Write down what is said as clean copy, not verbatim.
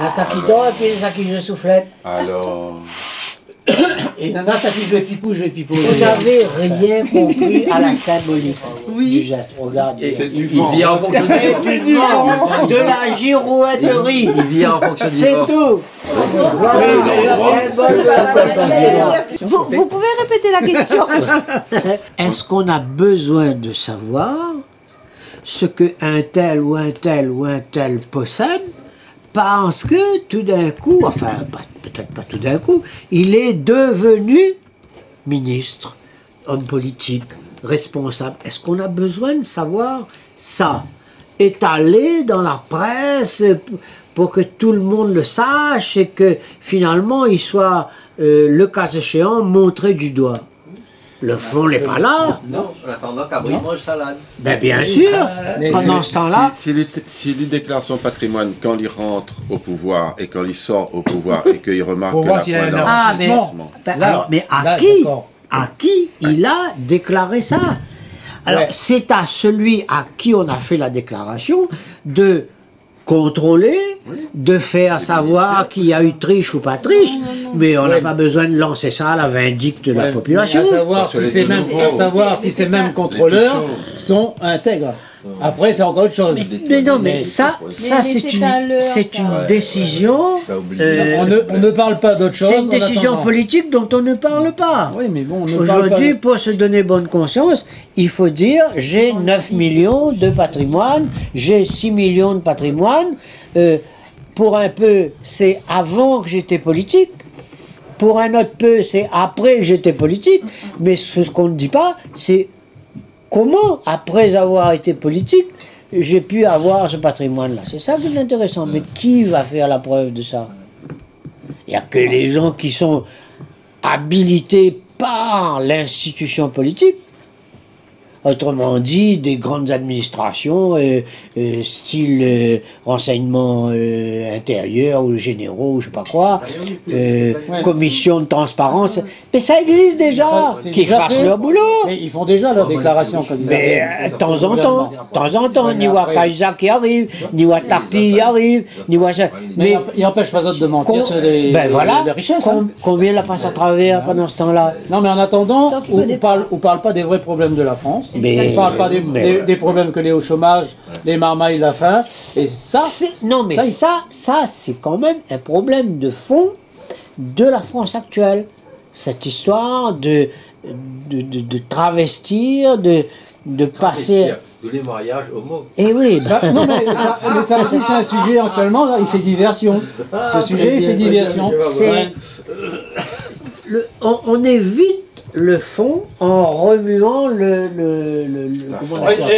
a ça qui dort et puis il y a ça qui joue soufflette. Alors... Et il y en a ça qui joue pipou, pipou. Vous n'avez rien compris à la symbolique du geste. Regardez. C'est du Il vent. vit en fonction C'est du vent, de la girouetterie. Il vit en fonction du C'est vent. tout. Vous pouvez répéter la question? Est-ce qu'on a besoin de savoir ce qu'un tel ou un tel ou un tel possède parce que tout d'un coup, enfin peut-être pas tout d'un coup, il est devenu ministre, homme politique, responsable. Est-ce qu'on a besoin de savoir ça? Étalé dans la presse pour que tout le monde le sache et que finalement il soit, le cas échéant, montré du doigt. Le fond n'est pas là. Non, en attendant qu'Abri mange salade. Ben bien sûr, pendant ce temps-là... S'il déclare son patrimoine quand il rentre au pouvoir et quand il sort au pouvoir et qu'il remarque Pour que voir la s'il y a un pointe enrichissement. Ben, Là, alors, mais là, à qui il a déclaré ça? Alors, Ouais. c'est à celui à qui on a fait la déclaration de contrôler, de faire savoir qu'il y a eu triche ou pas triche, mais on n'a pas besoin de lancer ça à la vindicte de la population. À savoir Parce que si les ces mêmes, nouveaux- ces mêmes contrôleurs sont intègres. Après, c'est encore autre chose. Mais non, mais ça c'est c'est un leurre, ça. une décision. On ne parle pas d'autre chose. C'est une en décision attendant. politique dont on ne parle pas. Oui, mais bon, on ne parle Aujourd'hui, pas. pour se donner bonne conscience, il faut dire j'ai 9 millions de patrimoine, j'ai 6 millions de patrimoine. Pour un peu, c'est avant que j'étais politique. Pour un autre peu, c'est après que j'étais politique. Mais ce qu'on ne dit pas, c'est comment, après avoir été politique, j'ai pu avoir ce patrimoine-là. C'est ça qui est intéressant. Mais qui va faire la preuve de ça? Il n'y a que les gens qui sont habilités par l'institution politique. Autrement dit, des grandes administrations, style renseignement intérieur ou généraux, ou je sais pas quoi, commission de transparence. Mais ça existe déjà, Ça, c'est qu'ils déjà fassent fait. leur boulot. Mais ils font déjà leur déclaration quand ils Mais arrivent. de temps en temps, Niwa Kaisa qui arrive, Niwa Tapi arrive, Niwa... Mais il n'empêche pas autres de mentir sur les, ben voilà, les richesses. hein. combien la passe à travers pendant ce temps-là? Non, mais en attendant, Tant qu'il on peut ne parle pas des vrais problèmes de la France. Mais- On ne parle pas des problèmes que les au chômage, les marmailles, la faim. Et ça, Non, mais ça c'est quand même un problème de fond de la France actuelle. Cette histoire de travestir, de passer... Tous les mariages homo. Eh oui, bah, non, mais ça aussi, c'est un sujet actuellement, là, il fait diversion. Ce sujet, il fait diversion. c'est... On évite le fond en remuant comment on appelle ça?